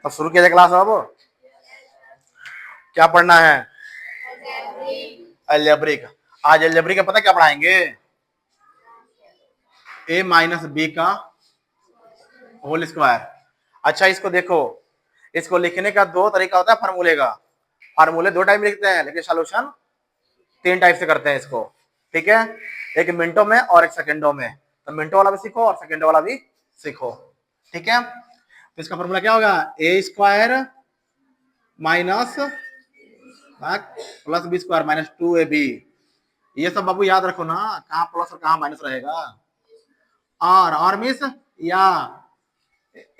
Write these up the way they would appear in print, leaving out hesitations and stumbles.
तो शुरू किया जाए क्लास। अब क्या पढ़ना है? अलजेब्रिक। आज अलजेब्रिक का पता क्या पढ़ाएंगे? a माइनस बी का होल स्क्वायर। अच्छा इसको देखो, इसको लिखने का दो तरीका होता है फार्मूले का। फार्मूले दो टाइप लिखते हैं, लेकिन सॉल्यूशन तीन टाइप से करते हैं इसको। ठीक है, एक मिनटों में और एक सेकंडों में। तो मिनटों वाला भी सीखो और सेकंडों वाला भी सीखो। ठीक है, तो इसका फॉर्मूला क्या होगा? A square minus plus b square minus 2ab। ये सब बाबू याद रखो ना, कहाँ प्लस और कहाँ माइनस रहेगा। और मिस या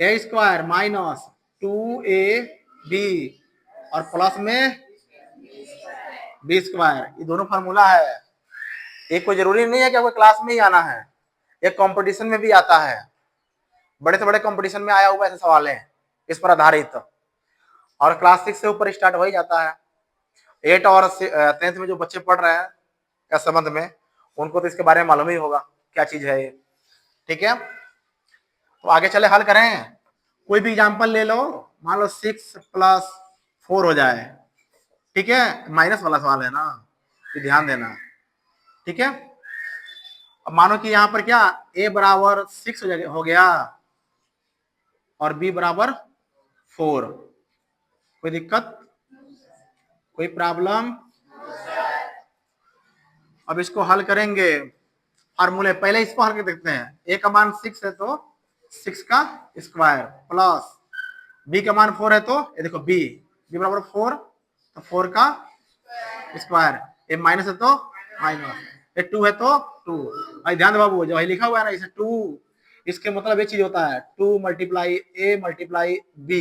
ए स्क्वायर माइनस 2ab और प्लस में बी स्क्वायर, ये दोनों फार्मूला है। एक कोई जरूरी नहीं है कि आपको क्लास में ही आना है, एक कंपटीशन में भी आता है। बड़े से बड़े कंपटीशन में आया हुआ ऐसे सवाल है इस पर आधारित। और क्लास 6 से ऊपर स्टार्ट हो ही जाता है। 8 और 10th में जो बच्चे पढ़ रहे हैं इस संबंध में, उनको तो इसके बारे में मालूम ही होगा क्या चीज है ये। ठीक है, तो आगे चले हल करें। कोई भी एग्जाम्पल ले लो, मान लो 6 + 4 हो जाए। ठीक है, माइनस वाला सवाल है ना, तो ध्यान देना। ठीक है, अब मानो कि यहां पर क्या a बराबर 6 हो गया और b बराबर 4। कोई दिक्कत, कोई प्रॉब्लम? अब इसको हल करेंगे फार्मूले। पहले इसको हल कर देखते हैं। a का मान 6 है तो 6 का स्क्वायर प्लस b का मान 4 है तो ये देखो b बराबर 4 तो 4 का स्क्वायर। ये माइनस है तो माइनस, ये 2 है तो 2। भाई ध्यान दो बाबू, जो लिखा हुआ है ना इसे 2, इसके मतलब ये चीज होता है 2 मल्टीप्लाई a मल्टीप्लाई b।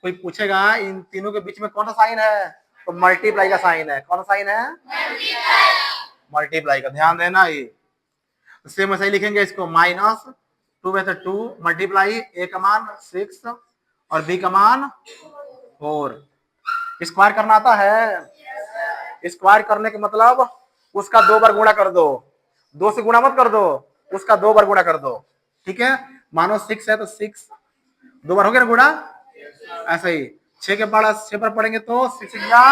कोई पूछेगा इन तीनों के बीच में कौन सा साइन है, तो मल्टीप्लाई का साइन है। कौन सा साइन है? मल्टीप्लाई का। ध्यान देना, ये सेम ऐसे ही लिखेंगे इसको। माइनस 2 है तो 2 मल्टीप्लाई a का मान 6 और b का मान 4। स्क्वायर करना आता है? स्क्वायर करने के मतलब उसका 2 बार गुणा कर दो। 2 से गुणा मत कर दो, उसका 2 बार गुणा कर दो। ठीक है, मानो 6 है तो 6 2 बार हो गया ना गुणा। ऐसे ही 6 के बाद 6 पर पढ़ेंगे तो 6 जा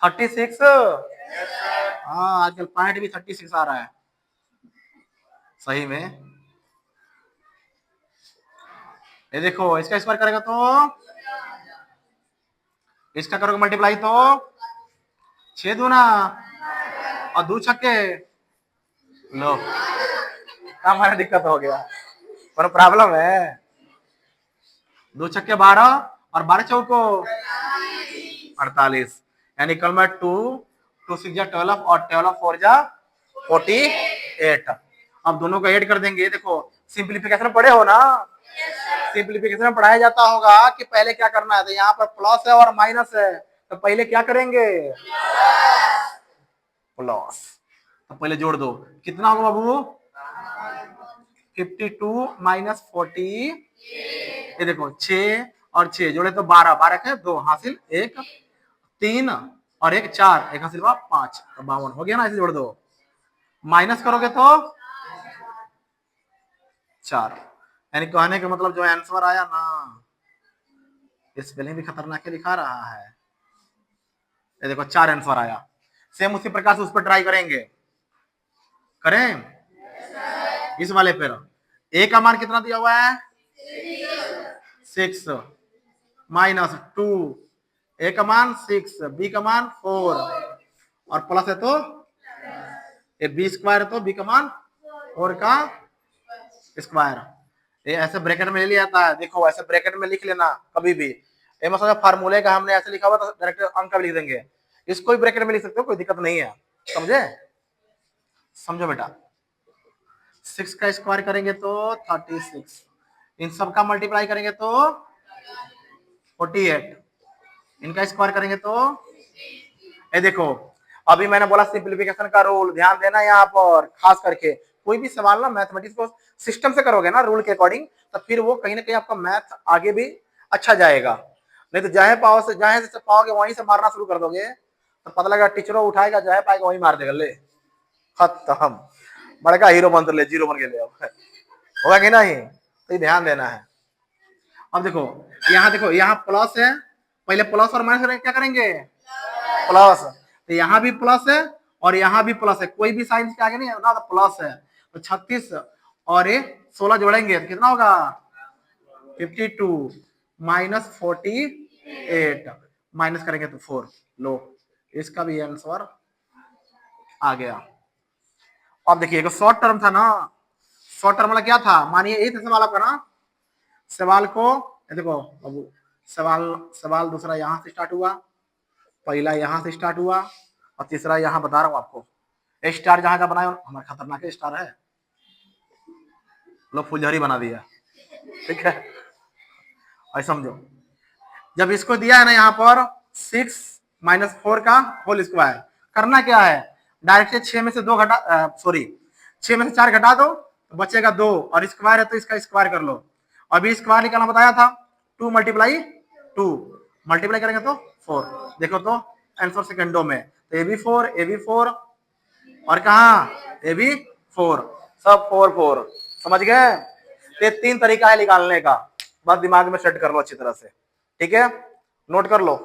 36। हाँ, आजकल पॉइंट भी 36 आ रहा है सही में। ये देखो, इसका स्क्वायर करेगा तो इसका करोगे मल्टीप्लाई तो 6 दूना और 2 छक्के। लो, हमारा दिक्कत हो गया, पर प्रॉब्लम है। 2 छक्के 12 और 12 चौको 48, यानी कल में 2 6 जा 12 और 12 4 जा 48। अब दोनों को ऐड कर देंगे। देखो सिंप्लीफिकेशन पढ़े हो ना, सिंप्लीफिकेशन में पढ़ाया जाता होगा कि पहले क्या करना है। तो यहाँ पर प्लस है और माइनस है, तो पहले क्या करेंगे? प्लस। तो पहले जोड़ दो, कितना होगा बाबू? 52 माइनस 40। ये देखो 6 और 6 जोड़े तो 12, 12 के 2 हासिल 1, 3 और 1 4, 1 हासिल 5, तो 52 हो गया ना। ऐसे जोड़ दो, माइनस करोगे तो 4। यानी कहने का मतलब जो आंसर आया ना, स्पेलिंग भी खतरनाक है दिखा रहा है। ये देखो 4 आंसर आया। सेम उसी प्रकार से उस पर ट्राई करेंगे। करें इस वाले पर। ए का मान कितना दिया हुआ है? 6 माइनस 2, ए का मान 6, बी का मान 4 और प्लस है तो ये बी स्क्वायर है तो बी का मान 4 का स्क्वायर। ये ऐसे ब्रैकेट में ले लिया जाता है। देखो ऐसे ब्रैकेट में लिख लेना कभी भी। ये मतलब फार्मूले का हमने ऐसे लिखा हुआ तो डायरेक्ट अंक का लिख देंगे। इसको भी ब्रैकेट में लिख सकते हो, कोई दिक्कत नहीं है। समझे? समझो बेटा। 6 का स्क्वायर करेंगे तो 36, इन सब का मल्टीप्लाई करेंगे तो 48, इनका स्क्वायर करेंगे तो ये देखो। अभी मैंने बोला सिंप्लीफिकेशन का रूल ध्यान देना यहाँ पर खास करके। कोई भी सवाल ना मैथमेटिक्स को सिस्टम से करोगे ना, रूल के अकॉर्डिंग, तो फिर वो कहीं ना कहीं आपका मैथ आगे भी अच्छा जाएगा। नहीं तो जहां से पाओगे वहीं से मारना शुरू कर दोगे तो पता लगा टीचरों उठाएगा, जहां पाएगा वहीं मार देगा। ले खत्म, बड़का हीरो बन तो ले, जीरो बन के ले। अब होगा कि नहीं? तो ये ध्यान देना है। अब देखो यहाँ प्लस है, पहले प्लस और माइनस करेंगे, क्या करेंगे प्लस, तो यहाँ भी प्लस है और यहाँ भी प्लस है, कोई भी साइन के आगे नहीं है ना, तो प्लस है। तो 36 और ये 16 जोड़ेंगे तो कितना होगा 52 माइनस 48, माइनस करेंगे तो 4। लो इसका भी आंसर आ गया। अब देखिए शॉर्ट टर्म था ना, शॉर्ट टर्म वाला क्या था, मानिए यही था सवाल आपका ना, सवाल को देखो बाबू, सवाल दूसरा यहां से स्टार्ट हुआ, पहला यहां से स्टार्ट हुआ और तीसरा यहां बता रहा हूं आपको। स्टार जहां का बनाया हमारा खतरनाक स्टार है, लो फुलझड़ी बना दिया, ठीक है। और समझो जब इसको दिया है ना यहाँ पर 6 माइनस 4 का होल स्क्वायर, करना क्या है, डायरेक्ट 6 में से 2 घटा, सॉरी 6 में से 4 घटा दो तो बचेगा 2, और स्क्वायर है तो इसका स्क्वायर कर लो। अभी स्क्वायर निकालना बताया था, 2 मल्टीप्लाई 2 मल्टीप्लाई करेंगे तो 4, देखो तो आंसर सेकंडों में, तो ए भी 4 और कहा ए भी 4, सब 4 समझ गए। ये 3 तरीका है निकालने का, बस दिमाग में सेट कर लो अच्छी तरह से, ठीक है, नोट कर लो।